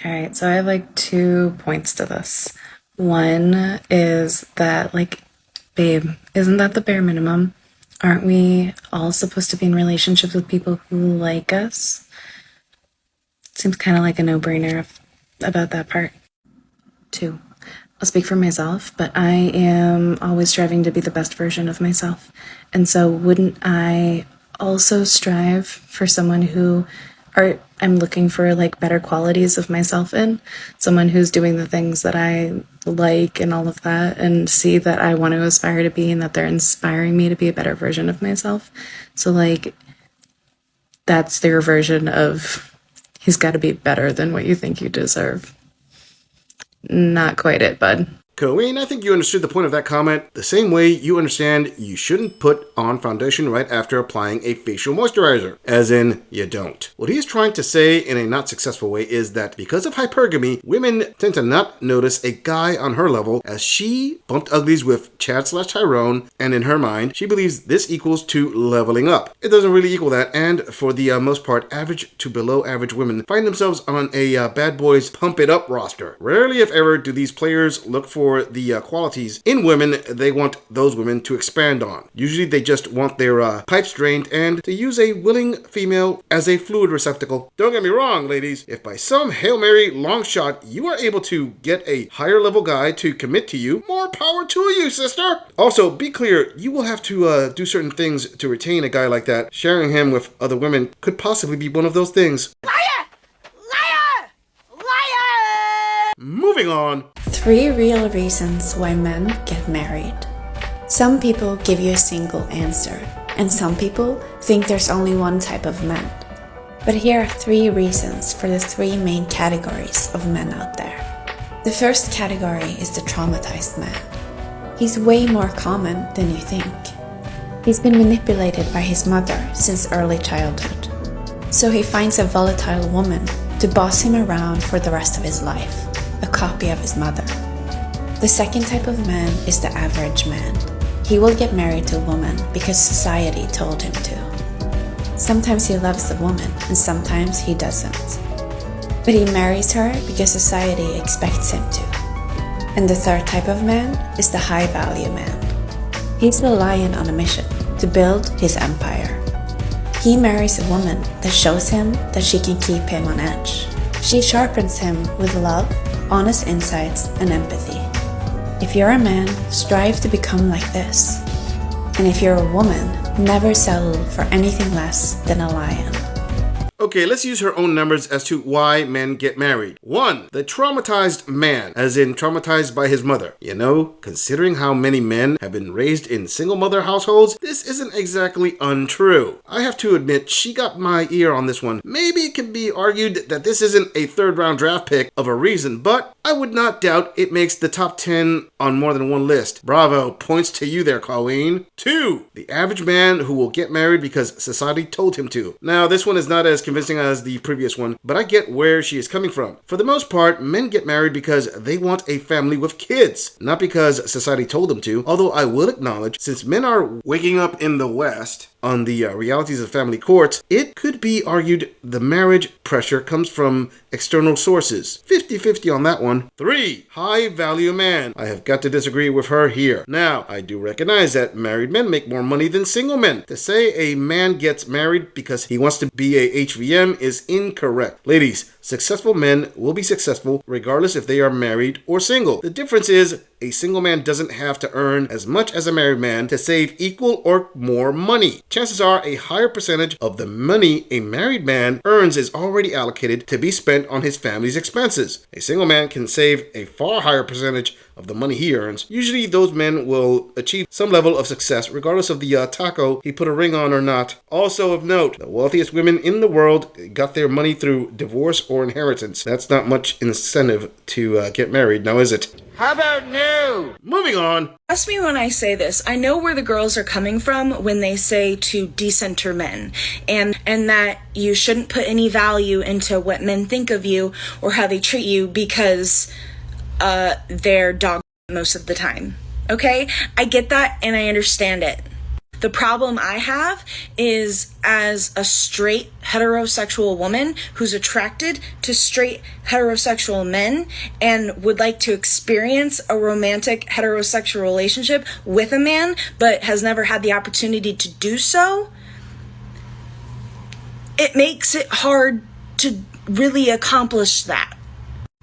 All right, so I have like 2 points to this. One is that, like, babe, isn't that the bare minimum? Aren't we all supposed to be in relationships with people who like us? Seems kind of like a no-brainer about that part. Two, I'll speak for myself, but I am always striving to be the best version of myself. And so wouldn't I also strive for someone who I'm looking for like better qualities of myself in, someone who's doing the things that I like and all of that, and see that I want to aspire to be and that they're inspiring me to be a better version of myself. So like that's their version of he's got to be better than what you think you deserve. Not quite it, bud. Colleen, I think you understood the point of that comment the same way you understand you shouldn't put on foundation right after applying a facial moisturizer, as in, you don't. What he is trying to say in a not successful way is that because of hypergamy, women tend to not notice a guy on her level as she bumped uglies with Chad/Tyrone, and in her mind, she believes this equals to leveling up. It doesn't really equal that, and for the most part, average to below average women find themselves on a bad boys pump it up roster. Rarely, if ever, do these players look for the qualities in women they want those women to expand on. Usually they just want their pipes drained and to use a willing female as a fluid receptacle. Don't get me wrong, ladies. If by some Hail Mary long shot you are able to get a higher level guy to commit to you, more power to you, sister. Also, be clear, you will have to do certain things to retain a guy like that. Sharing him with other women could possibly be one of those things. Liar! Liar! Liar! Moving on. 3 real reasons why men get married. Some people give you a single answer, and some people think there's only one type of men. But here are 3 reasons for the 3 main categories of men out there. The first category is the traumatized man. He's way more common than you think. He's been manipulated by his mother since early childhood. So he finds a volatile woman to boss him around for the rest of his life. A copy of his mother. The second type of man is the average man. He will get married to a woman because society told him to. Sometimes he loves the woman and sometimes he doesn't. But he marries her because society expects him to. And the third type of man is the high value man. He's the lion on a mission to build his empire. He marries a woman that shows him that she can keep him on edge. She sharpens him with love, honest insights, and empathy. If you're a man, strive to become like this. And if you're a woman, never settle for anything less than a lion. Okay, let's use her own numbers as to why men get married. 1. The traumatized man, as in traumatized by his mother. You know, considering how many men have been raised in single mother households, this isn't exactly untrue. I have to admit, she got my ear on this one. Maybe it can be argued that this isn't a 3rd round draft pick of a reason, but I would not doubt it makes the top 10 on more than one list. Bravo, points to you there, Colleen. 2. The average man who will get married because society told him to. Now, this one is not as convincing as the previous one, but I get where she is coming from. For the most part, men get married because they want a family with kids, not because society told them to, although I will acknowledge, since men are waking up in the West on the realities of family courts, it could be argued the marriage pressure comes from external sources. 50-50 on that one. 3. High value man. I have got to disagree with her here. Now, I do recognize that married men make more money than single men. To say a man gets married because he wants to be a HVM is incorrect. Ladies, successful men will be successful regardless if they are married or single. The difference is a single man doesn't have to earn as much as a married man to save equal or more money. Chances are a higher percentage of the money a married man earns is already allocated to be spent on his family's expenses. A single man can save a far higher percentage of the money he earns. Usually those men will achieve some level of success regardless of the taco he put a ring on or not. Also of note, the wealthiest women in the world got their money through divorce or inheritance. That's not much incentive to get married, now is it? How about new? Moving on. Trust me when I say this. I know where the girls are coming from when they say to decenter men and that you shouldn't put any value into what men think of you or how they treat you because they're dog most of the time. Okay? I get that and I understand it. The problem I have is, as a straight heterosexual woman who's attracted to straight heterosexual men and would like to experience a romantic heterosexual relationship with a man, but has never had the opportunity to do so, it makes it hard to really accomplish that.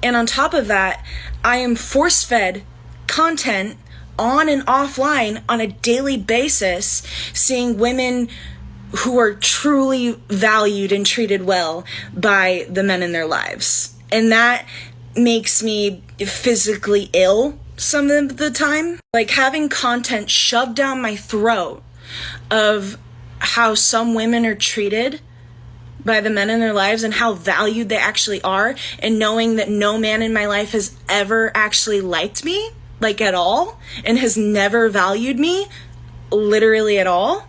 And on top of that, I am force-fed content on and offline on a daily basis, seeing women who are truly valued and treated well by the men in their lives. And that makes me physically ill some of the time. Like, having content shoved down my throat of how some women are treated by the men in their lives and how valued they actually are, and knowing that no man in my life has ever actually liked me, like at all, and has never valued me literally at all.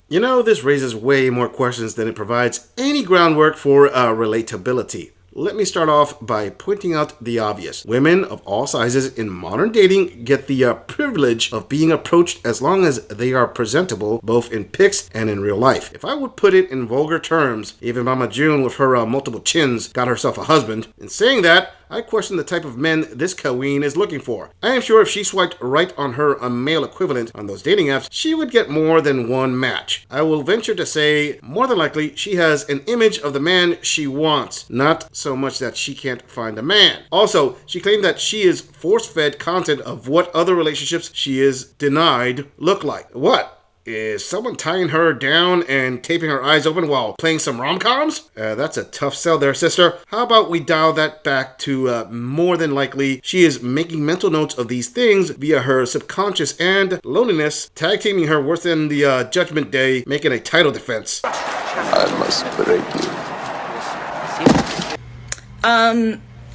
You know, this raises way more questions than it provides any groundwork for relatability. Let me start off by pointing out the obvious. Women of all sizes in modern dating get the privilege of being approached as long as they are presentable, both in pics and in real life. If I would put it in vulgar terms, even Mama June with her multiple chins got herself a husband. In saying that, I question the type of men this queen is looking for. I am sure if she swiped right on her male equivalent on those dating apps, she would get more than one match. I will venture to say, more than likely, she has an image of the man she wants, not so much that she can't find a man. Also, she claimed that she is force-fed content of what other relationships she is denied look like. What? Is someone tying her down and taping her eyes open while playing some rom-coms? That's a tough sell there, sister. How about we dial that back to more than likely she is making mental notes of these things via her subconscious and loneliness, tag teaming her worse than the Judgment Day, making a title defense. I must break you.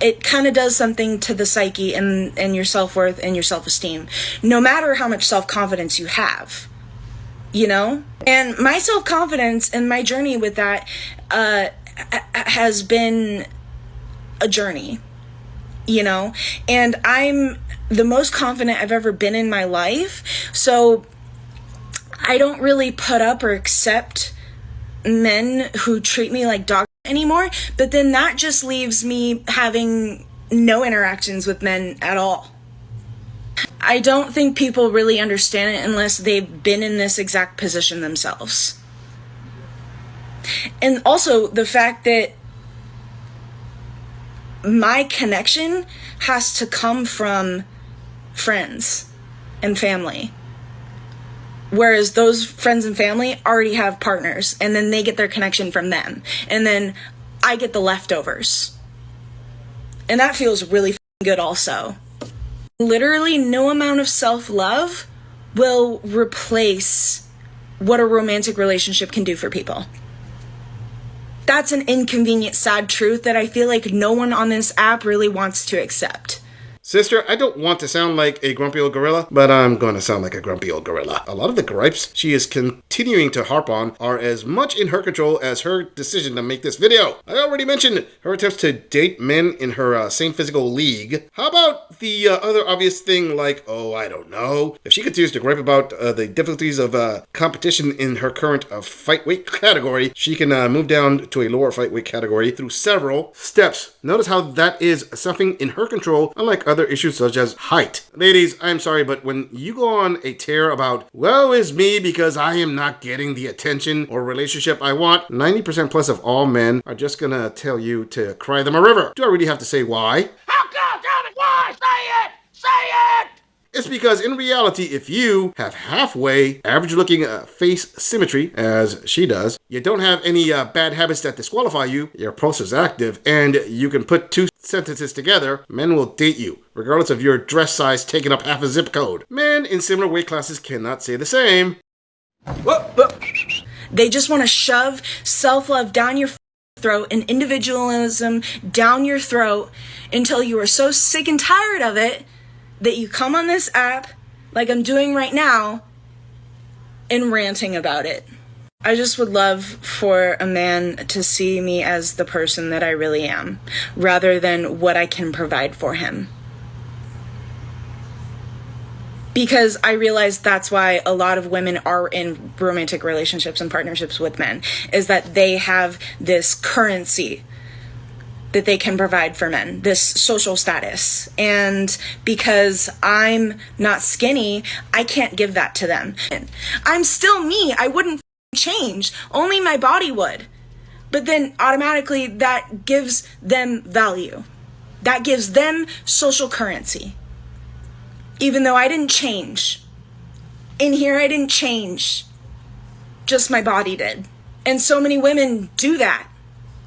It kind of does something to the psyche and your self-worth and your self-esteem, no matter how much self-confidence you have. You know? And my self-confidence and my journey with that has been a journey, you know? And I'm the most confident I've ever been in my life. So I don't really put up or accept men who treat me like dog anymore. But then that just leaves me having no interactions with men at all. I don't think people really understand it unless they've been in this exact position themselves. And also the fact that my connection has to come from friends and family, whereas those friends and family already have partners, and then they get their connection from them, and then I get the leftovers. And that feels really good also. Literally no amount of self-love will replace what a romantic relationship can do for people. That's an inconvenient, sad truth that I feel like no one on this app really wants to accept. Sister, I don't want to sound like a grumpy old gorilla, but I'm going to sound like a grumpy old gorilla. A lot of the gripes she is continuing to harp on are as much in her control as her decision to make this video. I already mentioned her attempts to date men in her same physical league. How about the other obvious thing like, oh, I don't know. If she continues to gripe about the difficulties of competition in her current fight weight category, she can move down to a lower fight weight category through several steps. Notice how that is something in her control, unlike other issues such as height. Ladies, I'm sorry, but when you go on a tear about, woe is me because I am not getting the attention or relationship I want, 90% plus of all men are just gonna tell you to cry them a river. Do I really have to say why? How come? Tell me why! Say it! Say it! It's because in reality, if you have halfway average-looking face symmetry, as she does, you don't have any bad habits that disqualify you, your pulse is active, and you can put two sentences together, men will date you, regardless of your dress size taking up half a zip code. Men in similar weight classes cannot say the same. They just want to shove self-love down your throat and individualism down your throat until you are so sick and tired of it that you come on this app, like I'm doing right now, and ranting about it. I just would love for a man to see me as the person that I really am, rather than what I can provide for him. because I realize that's why a lot of women are in romantic relationships and partnerships with men, is that they have this currency that they can provide for men, this social status. And because I'm not skinny, I can't give that to them. I'm still me. I wouldn't change. Only my body would. But then automatically that gives them value. That gives them social currency. Even though I didn't change. In here, I didn't change. Just my body did. And so many women do that.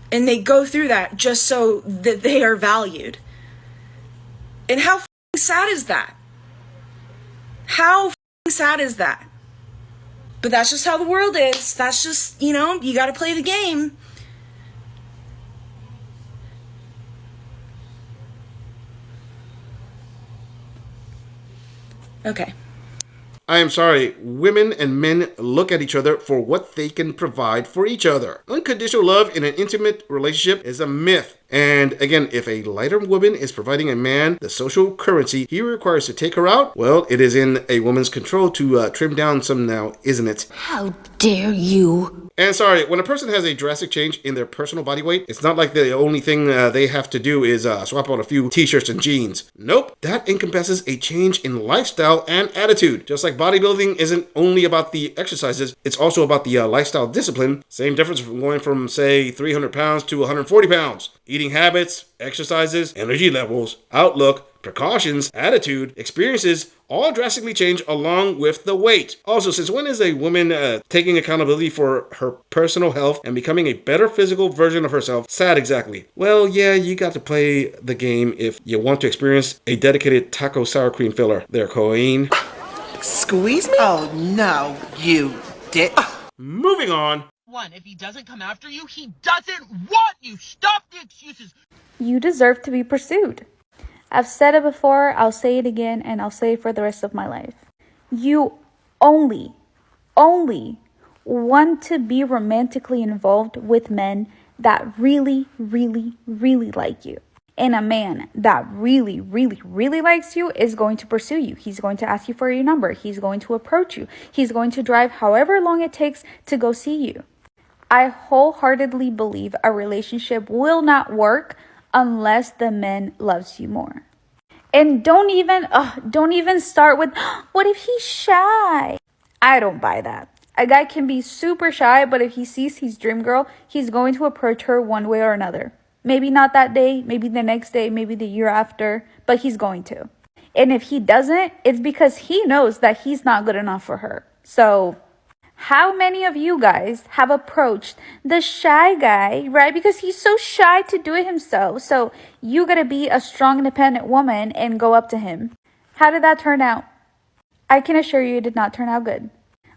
And they go through that just so that they are valued. And how sad is that? How sad is that? But that's just how the world is. That's just, you got to play the game. Okay. I am sorry, women and men look at each other for what they can provide for each other. Unconditional love in an intimate relationship is a myth. And again, if a lighter woman is providing a man the social currency he requires to take her out, well, it is in a woman's control to trim down some now, isn't it? How dare you? And sorry, when a person has a drastic change in their personal body weight, it's not like the only thing they have to do is swap out a few t-shirts and jeans. Nope, that encompasses a change in lifestyle and attitude. Just like bodybuilding isn't only about the exercises, it's also about the lifestyle discipline. Same difference from going from, say, 300 pounds to 140 pounds. Eating habits, exercises, energy levels, outlook, precautions, attitude, experiences, all drastically change along with the weight. Also, since when is a woman taking accountability for her personal health and becoming a better physical version of herself sad exactly? Well, yeah, you got to play the game if you want to experience a dedicated taco sour cream filler. There, Coen. Squeeze me? Oh, no, you dick. Moving on. One, if he doesn't come after you, he doesn't want you. Stop the excuses. You deserve to be pursued. I've said it before, I'll say it again, and I'll say it for the rest of my life. You only want to be romantically involved with men that really, really, really like you. And a man that really, really, really likes you is going to pursue you. He's going to ask you for your number. He's going to approach you. He's going to drive however long it takes to go see you. I wholeheartedly believe a relationship will not work unless the man loves you more. And don't even start with, what if he's shy? I don't buy that. A guy can be super shy, but if he sees his dream girl, he's going to approach her one way or another. Maybe not that day, maybe the next day, maybe the year after, but he's going to. And if he doesn't, it's because he knows that he's not good enough for her. So how many of you guys have approached the shy guy, right? Because he's so shy to do it himself. So you gotta be a strong, independent woman and go up to him. How did that turn out? I can assure you it did not turn out good.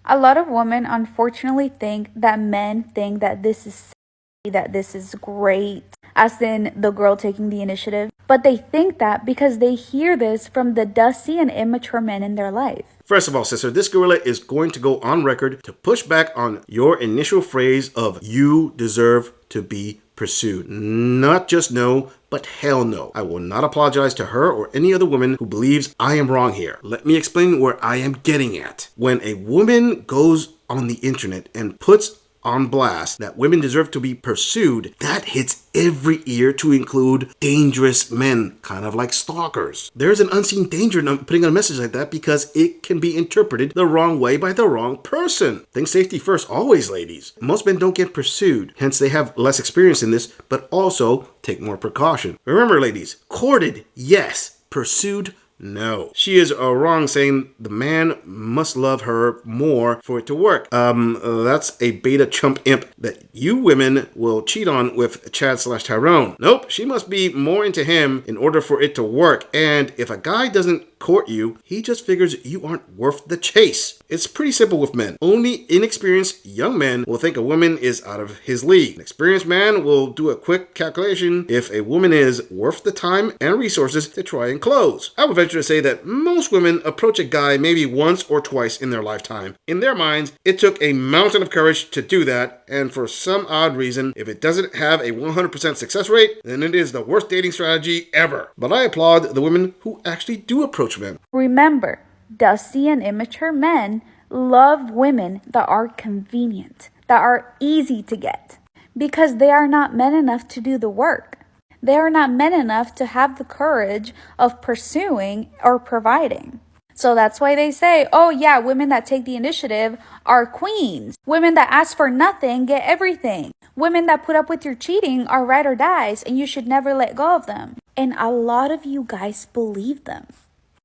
A lot of women unfortunately think that men think that this is sexy, that this is great, as in the girl taking the initiative. But they think that because they hear this from the dusty and immature men in their life. First of all, sister, this gorilla is going to go on record to push back on your initial phrase of you deserve to be pursued. Not just no, but hell no. I will not apologize to her or any other woman who believes I am wrong here. Let me explain where I am getting at. When a woman goes on the internet and puts on blast that women deserve to be pursued, that hits every ear to include dangerous men, kind of like stalkers. There's an unseen danger in putting a message like that because it can be interpreted the wrong way by the wrong person. Think safety first always, ladies. Most men don't get pursued, hence they have less experience in this, but also take more precaution. Remember, ladies, courted, yes. Pursued, no. She is wrong saying the man must love her more for it to work. That's a beta chump imp that you women will cheat on with Chad/Tyrone. Nope, she must be more into him in order for it to work. And if a guy doesn't court you, he just figures you aren't worth the chase. It's pretty simple with men. Only inexperienced young men will think a woman is out of his league. An experienced man will do a quick calculation if a woman is worth the time and resources to try and close. I would venture to say that most women approach a guy maybe once or twice in their lifetime. In their minds, it took a mountain of courage to do that, and for some odd reason, if it doesn't have a 100% success rate, then it is the worst dating strategy ever. But I applaud the women who actually do approach men. Remember, dusty and immature men love women that are convenient, that are easy to get, because they are not men enough to do the work. They are not men enough to have the courage of pursuing or providing. So that's why they say, oh yeah, women that take the initiative are queens. Women that ask for nothing get everything. Women that put up with your cheating are ride or dies, and you should never let go of them. And a lot of you guys believe them.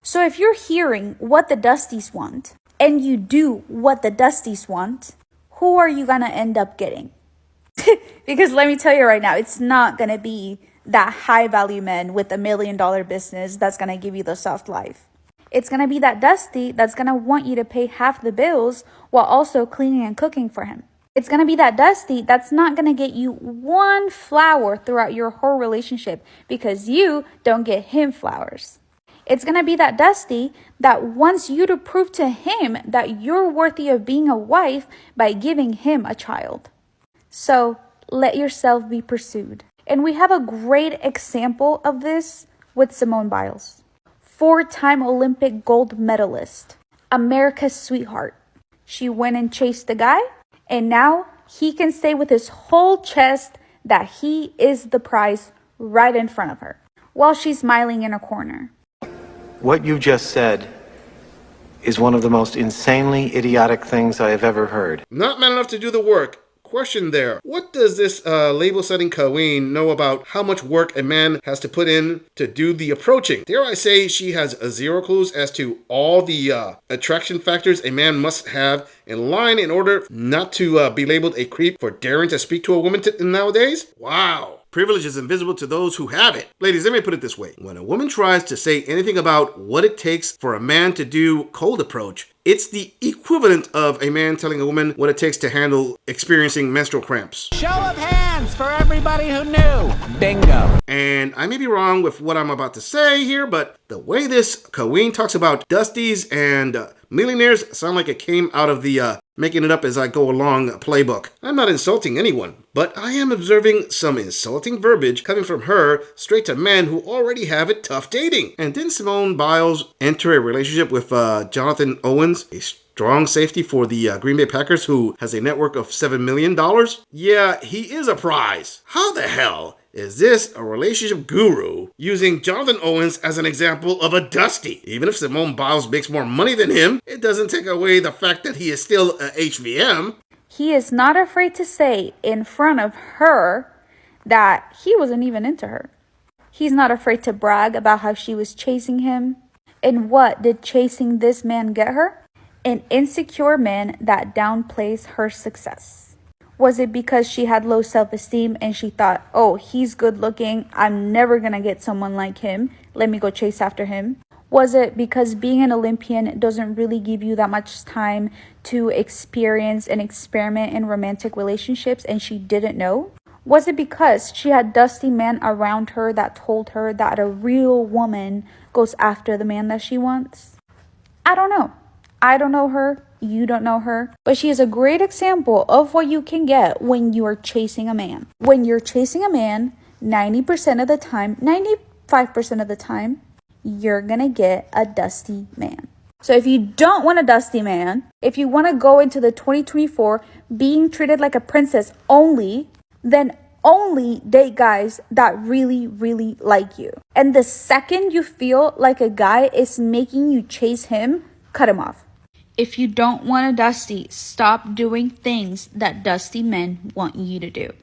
So if you're hearing what the Dusties want, and you do what the Dusties want, who are you gonna end up getting? Because let me tell you right now, it's not gonna be that high value man with $1 million business that's gonna give you the soft life. It's gonna be that Dusty that's gonna want you to pay half the bills while also cleaning and cooking for him. It's gonna be that Dusty that's not gonna get you one flower throughout your whole relationship because you don't get him flowers. It's gonna be that Dusty that wants you to prove to him that you're worthy of being a wife by giving him a child. So let yourself be pursued. And we have a great example of this with Simone Biles. 4-time Olympic gold medalist, America's sweetheart. She went and chased the guy, and now he can say with his whole chest that he is the prize right in front of her, while she's smiling in a corner. What you just said is one of the most insanely idiotic things I have ever heard. Not man enough to do the work. Question there. What does this label-setting queen know about how much work a man has to put in to do the approaching? Dare I say she has zero clues as to all the attraction factors a man must have in line in order not to be labeled a creep for daring to speak to a woman nowadays? Wow. Privilege is invisible to those who have it. Ladies, let me put it this way. When a woman tries to say anything about what it takes for a man to do cold approach, it's the equivalent of a man telling a woman what it takes to handle experiencing menstrual cramps. Show of hands for everybody who knew. Bingo. And I may be wrong with what I'm about to say here, but the way this queen talks about Dusties and millionaires sound like it came out of the making it up as I go along playbook. I'm not insulting anyone, but I am observing some insulting verbiage coming from her straight to men who already have it tough dating. And didn't Simone Biles enter a relationship with Jonathan Owens, a strong safety for the Green Bay Packers who has a net worth of $7 million? Yeah, he is a prize. How the hell is this a relationship guru using Jonathan Owens as an example of a Dusty? Even if Simone Biles makes more money than him, it doesn't take away the fact that he is still a HVM. He is not afraid to say in front of her that he wasn't even into her. He's not afraid to brag about how she was chasing him. And what did chasing this man get her? An insecure man that downplays her success. Was it because she had low self-esteem and she thought, oh, he's good looking, I'm never gonna get someone like him, let me go chase after him? Was it because being an Olympian doesn't really give you that much time to experience and experiment in romantic relationships and she didn't know? Was it because she had dusty men around her that told her that a real woman goes after the man that she wants? I don't know. I don't know her. You don't know her. But she is a great example of what you can get when you are chasing a man. When you're chasing a man, 90% of the time, 95% of the time, you're gonna get a dusty man. So if you don't want a dusty man, if you want to go into the 2024 being treated like a princess only, then only date guys that really, really like you. And the second you feel like a guy is making you chase him, cut him off. If you don't want a dusty, stop doing things that dusty men want you to do.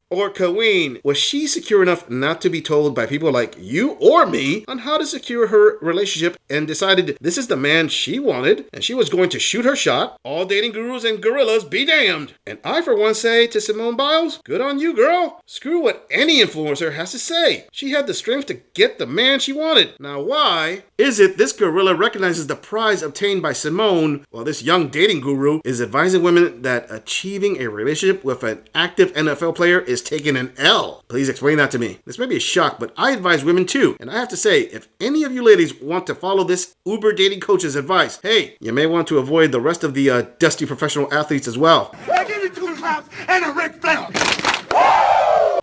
Or queen, was she secure enough not to be told by people like you or me on how to secure her relationship and decided this is the man she wanted and she was going to shoot her shot? All dating gurus and gorillas be damned. And I for one say to Simone Biles, good on you, girl. Screw what any influencer has to say. She had the strength to get the man she wanted. Now why is it this gorilla recognizes the prize obtained by Simone while this young dating guru is advising women that achieving a relationship with an active NFL player is taking an L? Please explain that to me. This may be a shock, but I advise women too. And I have to say, if any of you ladies want to follow this Uber dating coach's advice, hey, you may want to avoid the rest of the dusty professional athletes as well. I give you 2 claps and a Ric Flair.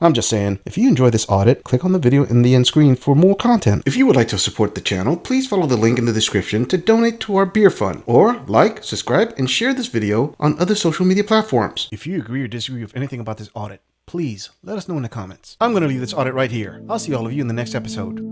I'm just saying, if you enjoy this audit, click on the video in the end screen for more content. If you would like to support the channel, please follow the link in the description to donate to our beer fund, or like, subscribe, and share this video on other social media platforms. If you agree or disagree with anything about this audit, please let us know in the comments. I'm going to leave this audit right here. I'll see all of you in the next episode.